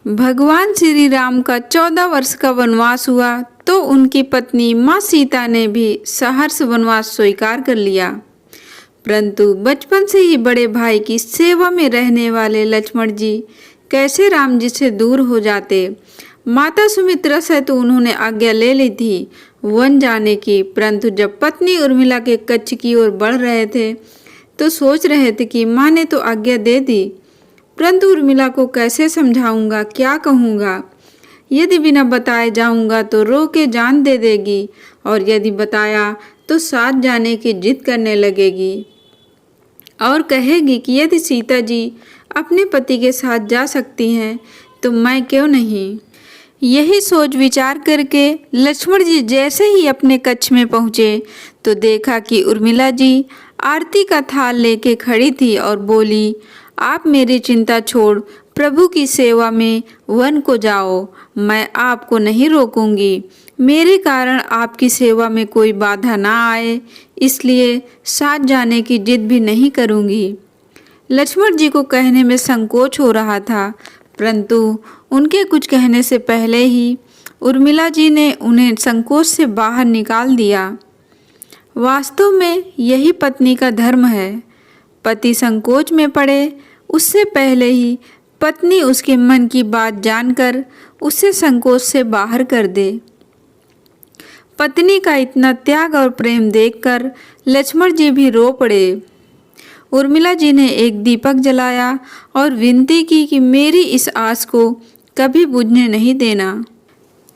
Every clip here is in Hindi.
भगवान श्री राम का 14 वर्ष का वनवास हुआ तो उनकी पत्नी माँ सीता ने भी सहर्ष वनवास स्वीकार कर लिया। परंतु बचपन से ही बड़े भाई की सेवा में रहने वाले लक्ष्मण जी कैसे राम जी से दूर हो जाते। माता सुमित्रा से तो उन्होंने आज्ञा ले ली थी वन जाने की, परंतु जब पत्नी उर्मिला के कच्छ की ओर बढ़ रहे थे तो सोच रहे थे कि माँ ने तो आज्ञा दे दी, परंतु उर्मिला को कैसे समझाऊंगा, क्या कहूँगा। यदि बिना बताए जाऊंगा तो रो के जान दे देगी और यदि बताया तो साथ जाने की जिद करने लगेगी और कहेगी कि यदि सीता जी अपने पति के साथ जा सकती हैं तो मैं क्यों नहीं। यही सोच विचार करके लक्ष्मण जी जैसे ही अपने कच्छ में पहुँचे तो देखा कि उर्मिला जी आरती का थाल लेके खड़ी थी और बोली, आप मेरी चिंता छोड़ प्रभु की सेवा में वन को जाओ, मैं आपको नहीं रोकूंगी। मेरे कारण आपकी सेवा में कोई बाधा ना आए, इसलिए साथ जाने की जिद भी नहीं करूंगी। लक्ष्मण जी को कहने में संकोच हो रहा था, परंतु उनके कुछ कहने से पहले ही उर्मिला जी ने उन्हें संकोच से बाहर निकाल दिया। वास्तव में यही पत्नी का धर्म है। पति संकोच में पड़े उससे पहले ही पत्नी उसके मन की बात जानकर उसे संकोच से बाहर कर दे। पत्नी का इतना त्याग और प्रेम देखकर लक्ष्मण जी भी रो पड़े। उर्मिला जी ने एक दीपक जलाया और विनती की कि मेरी इस आस को कभी बुझने नहीं देना।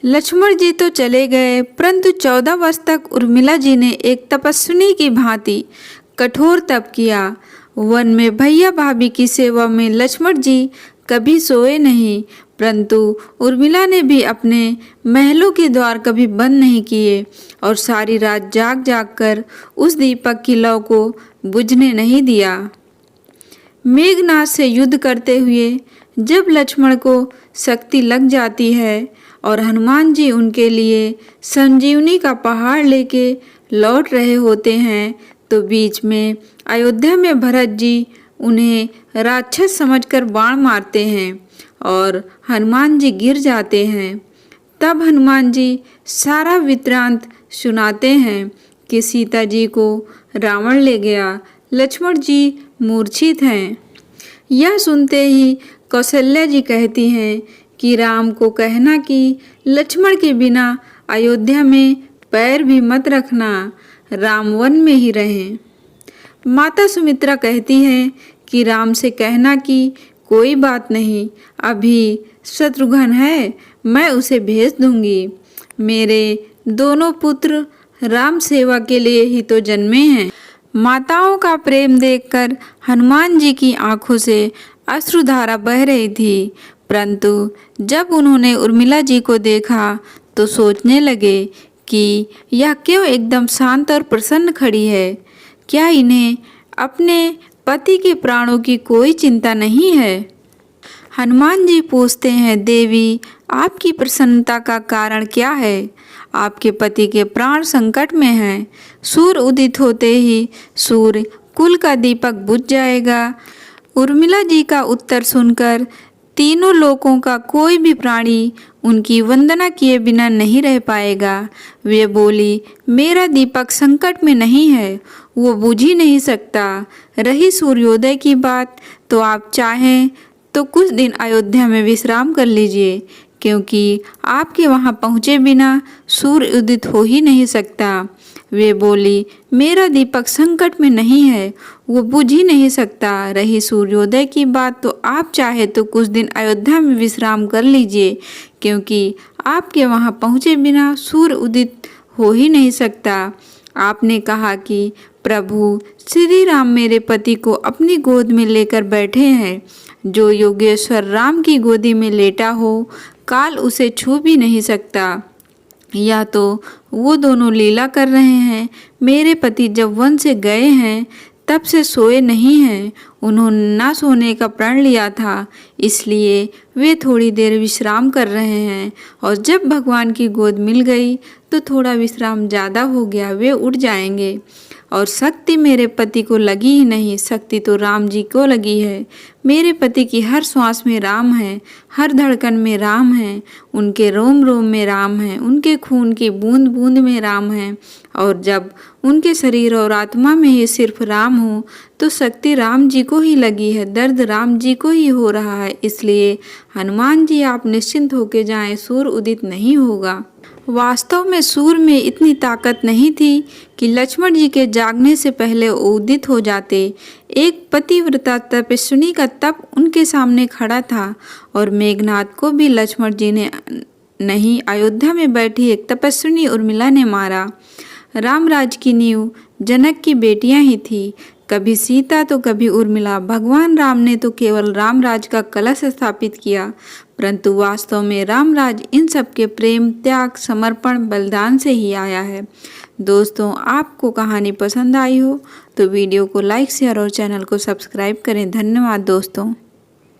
लक्ष्मण जी तो चले गए, परंतु 14 वर्ष तक उर्मिला जी ने एक तपस्विनी की भांति कठोर तप किया। वन में भैया भाभी की सेवा में लक्ष्मण जी कभी सोए नहीं, परंतु उर्मिला ने भी अपने महलों के द्वार कभी बंद नहीं किए और सारी रात जाग जाग कर उस दीपक की लौ को बुझने नहीं दिया। मेघनाद से युद्ध करते हुए जब लक्ष्मण को शक्ति लग जाती है और हनुमान जी उनके लिए संजीवनी का पहाड़ लेके लौट रहे होते हैं तो बीच में अयोध्या में भरत जी उन्हें राक्षस समझकर बाण मारते हैं और हनुमान जी गिर जाते हैं। तब हनुमान जी सारा वृत्तांत सुनाते हैं कि सीता जी को रावण ले गया, लक्ष्मण जी मूर्छित हैं। यह सुनते ही कौशल्या जी कहती हैं कि राम को कहना कि लक्ष्मण के बिना अयोध्या में पैर भी मत रखना, राम वन में ही रहें। माता सुमित्रा कहती हैं कि राम से कहना कि कोई बात नहीं, अभी शत्रुघ्न है, मैं उसे भेज दूंगी। मेरे दोनों पुत्र राम सेवा के लिए ही तो जन्मे हैं। माताओं का प्रेम देखकर हनुमान जी की आंखों से अश्रुधारा बह रही थी, परंतु जब उन्होंने उर्मिला जी को देखा तो सोचने लगे कि यह क्यों एकदम शांत और प्रसन्न खड़ी है। क्या इन्हें अपने पति के प्राणों की कोई चिंता नहीं है। हनुमान जी पूछते हैं, देवी आपकी प्रसन्नता का कारण क्या है। आपके पति के प्राण संकट में हैं। सूर्य उदित होते ही सूर्य कुल का दीपक बुझ जाएगा। उर्मिला जी का उत्तर सुनकर तीनों लोकों का कोई भी प्राणी उनकी वंदना किए बिना नहीं रह पाएगा। वे बोली, मेरा दीपक संकट में नहीं है, वो बुझ ही नहीं सकता। रही सूर्योदय की बात, तो आप चाहें तो कुछ दिन अयोध्या में विश्राम कर लीजिए, क्योंकि आपके वहाँ पहुँचे बिना सूर्य उदित हो ही नहीं सकता। वे बोली, मेरा दीपक संकट में नहीं है, वो बुझ ही नहीं सकता। रही सूर्योदय की बात, तो आप चाहे तो कुछ दिन अयोध्या में विश्राम कर लीजिए, क्योंकि आपके वहाँ पहुँचे बिना सूर्य उदित हो ही नहीं सकता। आपने कहा कि प्रभु श्री राम मेरे पति को अपनी गोद में लेकर बैठे हैं। जो योगेश्वर राम की गोदी में लेटा हो, काल उसे छू भी नहीं सकता। या तो वो दोनों लीला कर रहे हैं। मेरे पति जब वन से गए हैं तब से सोए नहीं हैं। उन्होंने ना सोने का प्रण लिया था, इसलिए वे थोड़ी देर विश्राम कर रहे हैं और जब भगवान की गोद मिल गई तो थोड़ा विश्राम ज़्यादा हो गया, वे उठ जाएंगे। और शक्ति मेरे पति को लगी ही नहीं, शक्ति तो राम जी को लगी है। मेरे पति की हर श्वास में राम है, हर धड़कन में राम है, उनके रोम रोम में राम है, उनके खून की बूंद बूंद में राम है। और जब उनके शरीर और आत्मा में ही सिर्फ राम हो तो शक्ति राम जी को ही लगी है, दर्द राम जी को ही हो रहा है। इसलिए हनुमान जी आप निश्चिंत होके जाएं, सूर्य उदित नहीं होगा। वास्तव में सूर्य में इतनी ताकत नहीं थी कि लक्ष्मण जी के जागने से पहले उदित हो जाते। एक पतिव्रता तपस्विनी का तप उनके सामने खड़ा था और मेघनाद को भी लक्ष्मण जी ने नहीं, अयोध्या में बैठी एक तपस्विनी उर्मिला ने मारा। रामराज की नींव जनक की बेटियां ही थी, कभी सीता तो कभी उर्मिला। भगवान राम ने तो केवल रामराज का कलश स्थापित किया, परंतु वास्तव में रामराज इन सब के प्रेम, त्याग, समर्पण, बलिदान से ही आया है। दोस्तों, आपको कहानी पसंद आई हो तो वीडियो को लाइक, शेयर और चैनल को सब्सक्राइब करें। धन्यवाद दोस्तों।